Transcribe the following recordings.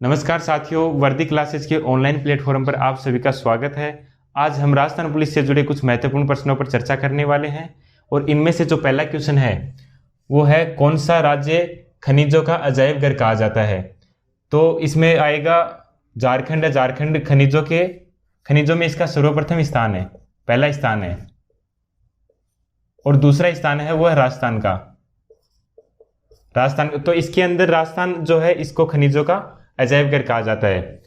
नमस्कार साथियों, वर्दी क्लासेस के ऑनलाइन प्लेटफॉर्म पर आप सभी का स्वागत है। आज हम राजस्थान पुलिस से जुड़े कुछ महत्वपूर्ण प्रश्नों पर चर्चा करने वाले हैं और इनमें से जो पहला क्वेश्चन है वो है, कौन सा राज्य खनिजों का अजायब घर कहा जाता है। तो इसमें आएगा झारखंड है। झारखंड खनिजों में इसका सर्वप्रथम स्थान है, पहला स्थान है। और दूसरा स्थान है वो है राजस्थान का। तो इसके अंदर राजस्थान जो है इसको खनिजों का अजायब घर कहा जाता है।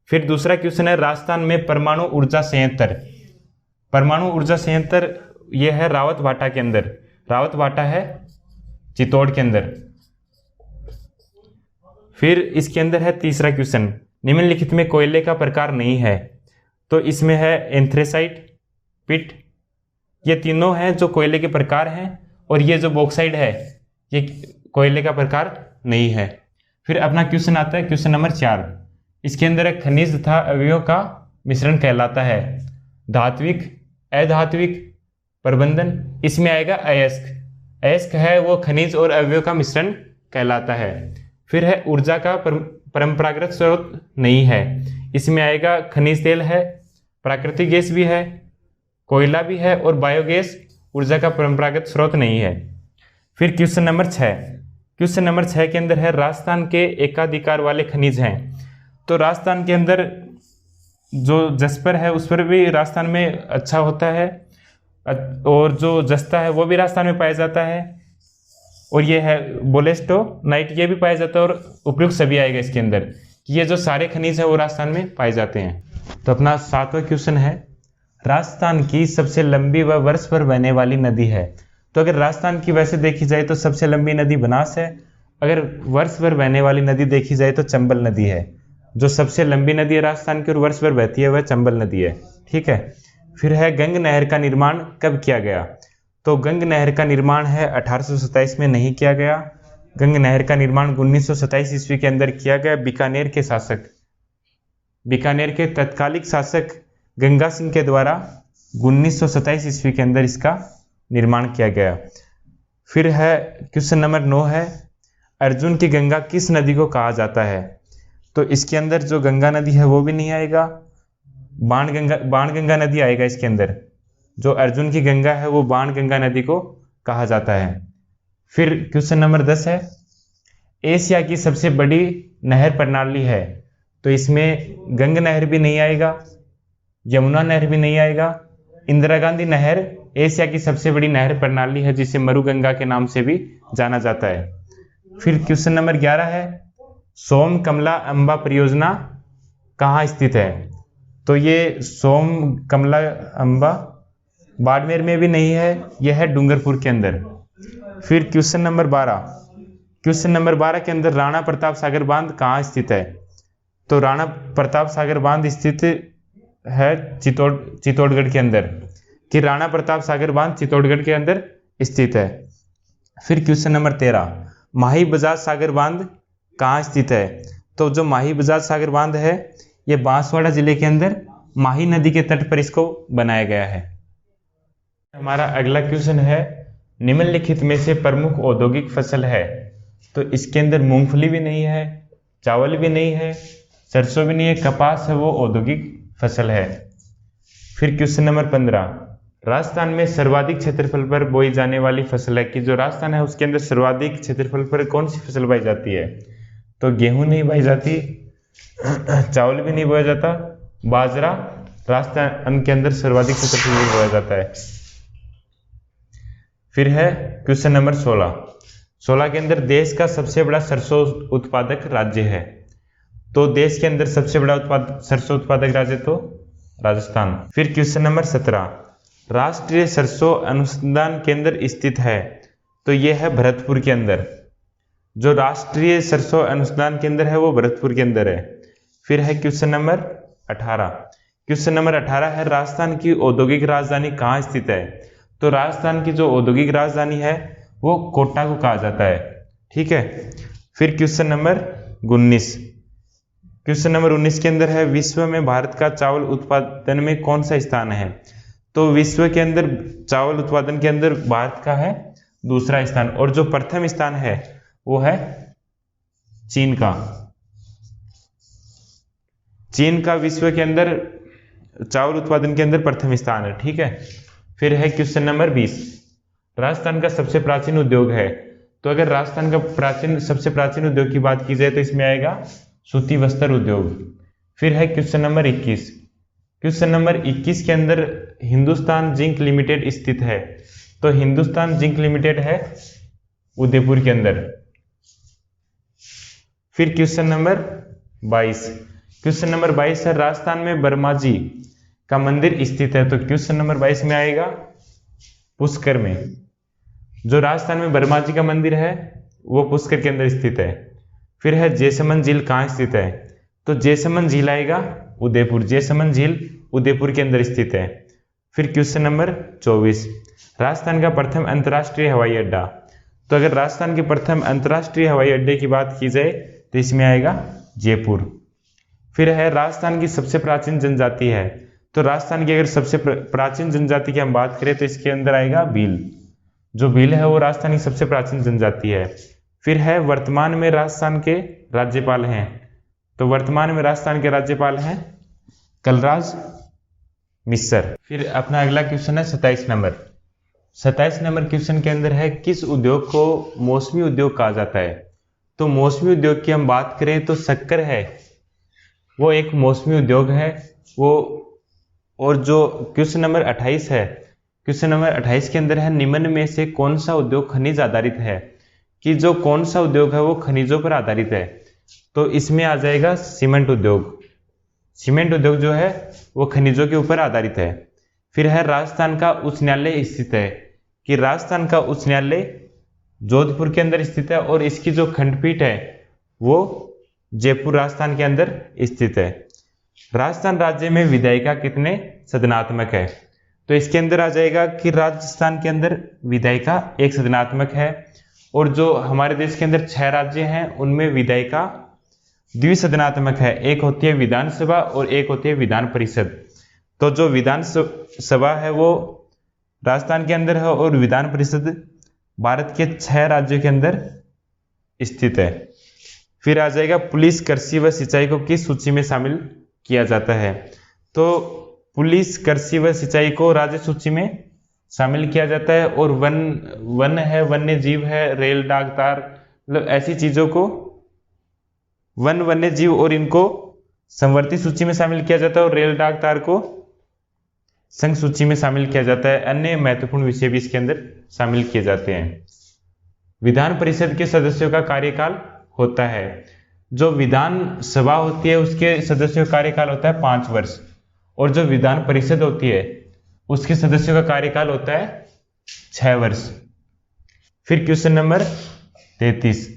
फिर दूसरा क्वेश्चन है, राजस्थान में परमाणु ऊर्जा संयंत्र यह है रावतभाटा के अंदर। रावतभाटा है चित्तौड़ के अंदर। फिर इसके अंदर है तीसरा क्वेश्चन, निम्नलिखित में कोयले का प्रकार नहीं है। तो इसमें है एंथ्रेसाइट, पिट, ये तीनों हैं जो कोयले के प्रकार हैं, और ये जो बॉक्साइट है ये कोयले का प्रकार नहीं है। फिर अपना क्वेश्चन आता है क्वेश्चन नंबर 4। इसके अंदर एक खनिज तथा अवयवों का मिश्रण कहलाता है धात्विक, अधात्विक, प्रबंधन। इसमें आएगा अयस्क। अयस्क है वो खनिज और अवयव का मिश्रण कहलाता है। फिर है ऊर्जा का परंपरागत स्रोत नहीं है। इसमें आएगा खनिज तेल है, प्राकृतिक गैस भी है, कोयला भी है, और बायोगैस ऊर्जा का परंपरागत स्रोत नहीं है। फिर क्वेश्चन नंबर 6 के अंदर है, राजस्थान के एकाधिकार वाले खनिज हैं। तो राजस्थान के अंदर जो जस्पर है उस पर भी राजस्थान में अच्छा होता है, और जो जस्ता है वो भी राजस्थान में पाया जाता है, और ये है बोलेस्टोनाइट, ये भी पाया जाता है, और उपयुक्त सभी आएगा इसके अंदर कि ये जो सारे खनिज है वो राजस्थान में पाए जाते हैं। तो अपना 7वां क्वेश्चन है, राजस्थान की सबसे लंबी व वर्ष भर बहने वाली नदी है। तो अगर राजस्थान की वैसे देखी जाए तो सबसे लंबी नदी बनास है। अगर वर्ष भर बहने वाली नदी देखी जाए तो चंबल नदी है। जो सबसे लंबी नदी है राजस्थान की और वर्ष भर बहती है वह चंबल नदी है। ठीक है। फिर है, गंग नहर का निर्माण कब किया गया। तो गंग नहर का निर्माण है 1827 में नहीं किया गया। गंग नहर का निर्माण 1927 ईस्वी के अंदर किया गया। बीकानेर के तत्कालिक शासक गंगा सिंह के द्वारा 1927 ईस्वी के अंदर इसका निर्माण किया गया। फिर है क्वेश्चन नंबर 9 है, अर्जुन की गंगा किस नदी को कहा जाता है। तो इसके अंदर जो गंगा नदी है वो भी नहीं आएगा, बाणगंगा नदी आएगा इसके अंदर। जो अर्जुन की गंगा है वो बाणगंगा नदी को कहा जाता है। फिर क्वेश्चन नंबर 10 है, एशिया की सबसे बड़ी नहर प्रणाली है। तो इसमें गंगा नहर भी नहीं आएगा, यमुना नहर भी नहीं आएगा। इंदिरा गांधी नहर एशिया की सबसे बड़ी नहर प्रणाली है, जिसे मरुगंगा के नाम से भी जाना जाता है। फिर क्वेश्चन नंबर 11 है, सोम कमला अंबा परियोजना कहाँ स्थित है। तो ये सोम कमला अंबा बाड़मेर में भी नहीं है, यह है डूंगरपुर के अंदर। फिर क्वेश्चन नंबर 12 के अंदर राणा प्रताप सागर बांध कहाँ स्थित है। तो राणा प्रताप सागर बांध स्थित है चित्तौड़गढ़ के अंदर, कि राणा प्रताप सागर बांध चित्तौड़गढ़ के अंदर स्थित है। फिर क्वेश्चन नंबर 13, माही बजाज सागर बांध कहाँ स्थित है। तो जो माही बजाज सागर बांध है ये बांसवाड़ा जिले के अंदर माही नदी के तट पर इसको बनाया गया है। हमारा अगला क्वेश्चन है, निम्नलिखित में से प्रमुख औद्योगिक फसल है। तो इसके अंदर मूंगफली भी नहीं है, चावल भी नहीं है, सरसों भी नहीं है, कपास है वो औद्योगिक फसल है। फिर क्वेश्चन नंबर 15, राजस्थान में सर्वाधिक क्षेत्रफल पर बोई जाने वाली फसल है। कि जो राजस्थान है उसके अंदर सर्वाधिक क्षेत्रफल पर कौन सी फसल बोई जाती है। तो गेहूं नहीं बोई जाती, चावल भी नहीं बोया जाता, बाजरा राजस्थान के अंदर सर्वाधिक क्षेत्रफल में बोया जाता है। फिर है क्वेश्चन नंबर 16 के अंदर देश का सबसे बड़ा सरसों उत्पादक राज्य है। तो देश के अंदर सबसे बड़ा सरसों उत्पादक राज्य तो राजस्थान। फिर क्वेश्चन नंबर 17, राष्ट्रीय सरसों अनुसंधान केंद्र स्थित है। तो यह है भरतपुर के अंदर। जो राष्ट्रीय सरसों अनुसंधान केंद्र है वो भरतपुर के अंदर है। फिर है क्वेश्चन नंबर 18 है, राजस्थान की औद्योगिक राजधानी कहाँ स्थित है। तो राजस्थान की जो औद्योगिक राजधानी है वो कोटा को कहा जाता है। ठीक है। फिर क्वेश्चन नंबर 19 के अंदर है, विश्व में भारत का चावल उत्पादन में कौन सा स्थान है। तो विश्व के अंदर चावल उत्पादन के अंदर भारत का है दूसरा स्थान, और जो प्रथम स्थान है वो है चीन का। चीन का विश्व के अंदर चावल उत्पादन के अंदर प्रथम स्थान है, ठीक है। फिर है क्वेश्चन नंबर 20, राजस्थान का सबसे प्राचीन उद्योग है। तो अगर राजस्थान का सबसे प्राचीन उद्योग की बात की जाए तो इसमें आएगा सूती वस्त्र उद्योग। फिर है क्वेश्चन नंबर 21, क्वेश्चन नंबर 21 के अंदर हिंदुस्तान जिंक लिमिटेड स्थित है। तो हिंदुस्तान जिंक लिमिटेड है उदयपुर के अंदर। फिर क्वेश्चन नंबर 22, क्वेश्चन नंबर 22 है राजस्थान में बर्मा जी का मंदिर स्थित है। तो क्वेश्चन नंबर 22 में आएगा पुष्कर में। जो राजस्थान में बर्मा जी का मंदिर है वो पुष्कर के अंदर स्थित है। फिर है जैसमंद झील कहाँ स्थित है। तो जैसमंद झील आएगा उदयपुर, जैसमंद झील उदयपुर के अंदर स्थित है। फिर क्वेश्चन नंबर 24, राजस्थान का प्रथम अंतर्राष्ट्रीय हवाई अड्डा। तो अगर राजस्थान के प्रथम अंतर्राष्ट्रीय हवाई अड्डे की बात की जाए तो इसमें आएगा जयपुर। फिर है राजस्थान की सबसे प्राचीन जनजाति है। तो राजस्थान की अगर सबसे प्राचीन जनजाति की हम बात करें तो इसके अंदर आएगा भील। जो भील है वो राजस्थान की सबसे प्राचीन जनजाति है। फिर है वर्तमान में राजस्थान के राज्यपाल हैं। तो वर्तमान में राजस्थान के राज्यपाल हैं कलराज मिश्र। फिर अपना अगला क्वेश्चन है 27 नंबर। 27 नंबर क्वेश्चन के अंदर है किस उद्योग को मौसमी उद्योग कहा जाता है। तो मौसमी उद्योग की हम बात करें तो शक्कर है वो एक मौसमी उद्योग है वो। और जो क्वेश्चन नंबर 28 है, क्वेश्चन नंबर 28 के अंदर है निम्न में से कौन सा उद्योग खनिज आधारित है। कि जो कौन सा उद्योग है वो खनिजों पर आधारित है। तो इसमें आ जाएगा सीमेंट उद्योग। सीमेंट उद्योग जो है वो खनिजों के ऊपर आधारित है। फिर है राजस्थान का उच्च न्यायालय स्थित है। कि राजस्थान का उच्च न्यायालय जोधपुर के अंदर स्थित है और इसकी जो खंडपीठ है वो जयपुर राजस्थान के अंदर स्थित है। राजस्थान राज्य में विधायिका कितने सदनात्मक है। तो इसके अंदर आ जाएगा कि राजस्थान के अंदर विधायिका एक सदनात्मक है। और जो हमारे देश के अंदर 6 राज्य हैं उनमें विधायिका द्विसदनात्मक है। एक होती है विधानसभा और एक होती है विधान परिषद। तो जो विधानसभा है वो राजस्थान के अंदर है और विधान परिषद भारत के 6 राज्यों के अंदर स्थित है। फिर आ जाएगा पुलिस, कृषि व सिंचाई को किस सूची में शामिल किया जाता है। तो पुलिस, कृषि व सिंचाई को राज्य सूची में शामिल किया जाता है। और वन है, वन्य जीव है, रेल, डाक तार, मतलब ऐसी चीजों को वन, वन्य जीव और इनको संवर्ती सूची में शामिल किया जाता है और रेल, डाक तार को संघ सूची में शामिल किया जाता है। अन्य महत्वपूर्ण विषय भी इसके अंदर शामिल किए जाते हैं। विधान परिषद के सदस्यों का कार्यकाल होता है। जो विधान सभा होती है उसके सदस्यों का कार्यकाल होता है 5 वर्ष और जो विधान परिषद होती है उसके सदस्यों का कार्यकाल होता है 6 वर्ष। फिर क्वेश्चन नंबर 33,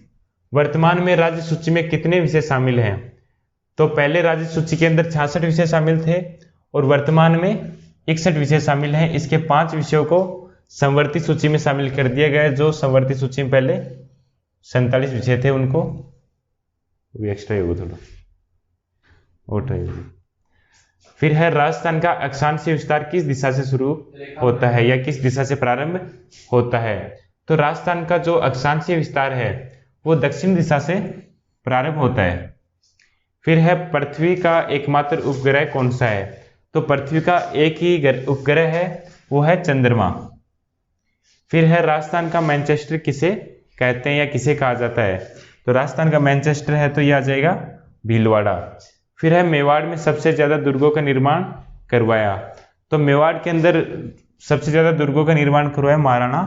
वर्तमान में राज्य सूची में कितने विषय शामिल हैं। तो पहले राज्य सूची के अंदर 66 विषय शामिल थे और वर्तमान में 61 विषय शामिल हैं। इसके 5 विषयों को संवर्ती सूची में शामिल कर दिया गया है। जो संवर्ती सूची में पहले 47 विषय थे उनको एक्स्ट्रा होगा थोड़ा और ट्राई होगा। फिर है राजस्थान का अक्षांशीय विस्तार किस दिशा से शुरू होता है या किस दिशा से प्रारंभ होता है। तो राजस्थान का जो अक्षांशीय विस्तार है वो दक्षिण दिशा से प्रारंभ होता है। फिर है पृथ्वी का एकमात्र उपग्रह कौन सा है। तो पृथ्वी का एक ही उपग्रह है वो है चंद्रमा। फिर है राजस्थान का मैनचेस्टर किसे कहते हैं या किसे कहा जाता है। तो राजस्थान का मैनचेस्टर है तो यह आ जाएगा भीलवाड़ा। फिर है मेवाड़ में सबसे ज्यादा दुर्गों का निर्माण करवाया। तो मेवाड़ के अंदर सबसे ज्यादा दुर्गों का निर्माण करवाया महाराणा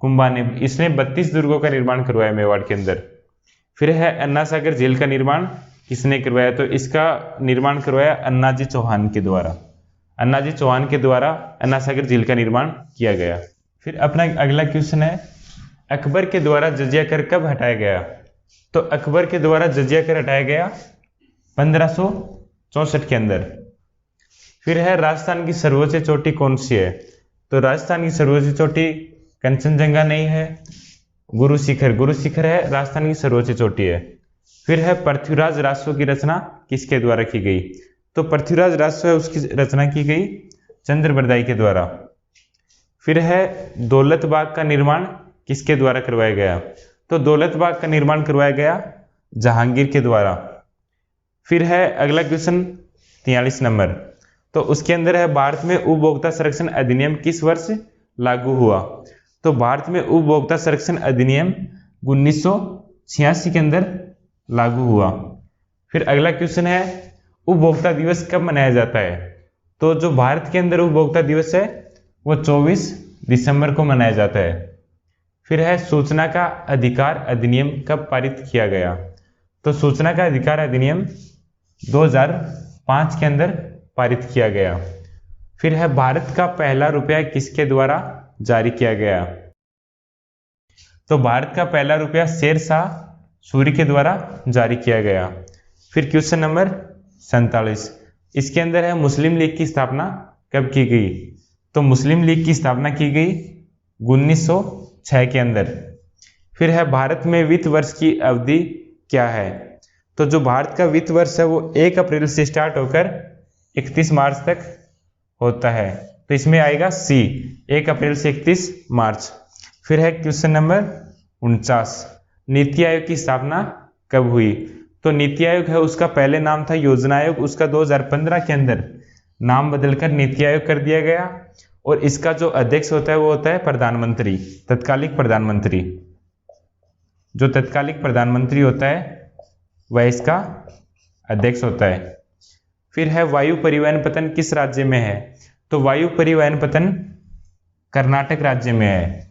कुंभा ने। इसने 32 दुर्गों का निर्माण करवाया मेवाड़ के अंदर। फिर है अन्ना सागर झील का निर्माण किसने करवाया। तो इसका निर्माण करवाया अन्नाजी चौहान के द्वारा। अन्नाजी चौहान के द्वारा अन्ना सागर झील का निर्माण किया गया। फिर अपना अगला क्वेश्चन है अकबर के द्वारा जजिया कर कब हटाया गया। तो अकबर के द्वारा जजिया कर हटाया गया 1564 के अंदर। फिर है राजस्थान की सर्वोच्च चोटी कौन सी है। तो राजस्थान की सर्वोच्च चोटी कंचनजंगा नहीं है, गुरु शिखर है राजस्थान की सर्वोच्च चोटी है। फिर है पृथ्वीराज राजस्व की रचना किसके द्वारा की गई। तो पृथ्वीराज राजस्व है उसकी रचना की गई चंद्रबरदाई के द्वारा। फिर है दौलत बाग का निर्माण किसके द्वारा करवाया गया। तो दौलत बाग का निर्माण करवाया गया जहांगीर के द्वारा। फिर है अगला क्वेश्चन 43 नंबर। तो उसके अंदर है भारत में उपभोक्ता संरक्षण अधिनियम किस वर्ष लागू हुआ? तो भारत में उपभोक्ता संरक्षण अधिनियम 1986 के अंदर लागू हुआ। फिर अगला क्वेश्चन है उपभोक्ता दिवस कब मनाया जाता है? तो जो भारत के अंदर उपभोक्ता दिवस है वो 24 दिसंबर को मनाया जाता है। फिर है सूचना का अधिकार अधिनियम कब पारित किया गया? तो सूचना का अधिकार अधिनियम 2005 के अंदर पारित किया गया। फिर है भारत का पहला रुपया किसके द्वारा जारी किया गया? तो भारत का पहला रुपया शेरशाह सूरी के द्वारा जारी किया गया। फिर क्वेश्चन नंबर 47, इसके अंदर है मुस्लिम लीग की स्थापना कब की गई? तो मुस्लिम लीग की स्थापना की गई 1906 के अंदर। फिर है भारत में वित्त वर्ष की अवधि क्या है? तो जो भारत का वित्त वर्ष है वो 1 अप्रैल से स्टार्ट होकर 31 मार्च तक होता है। तो इसमें आएगा सी, 1 अप्रैल से 31 मार्च। फिर है क्वेश्चन नंबर 49, नीति आयोग की स्थापना कब हुई? तो नीति आयोग है उसका पहले नाम था योजना आयोग, उसका 2015 के अंदर नाम बदलकर नीति आयोग कर दिया गया। और इसका जो अध्यक्ष होता है वो होता है प्रधानमंत्री, तत्कालिक प्रधानमंत्री। जो तत्कालिक प्रधानमंत्री होता है वह इसका अध्यक्ष होता है। फिर है वायु परिवहन पतन किस राज्य में है? तो वायु परिवहन पतन कर्नाटक राज्य में है।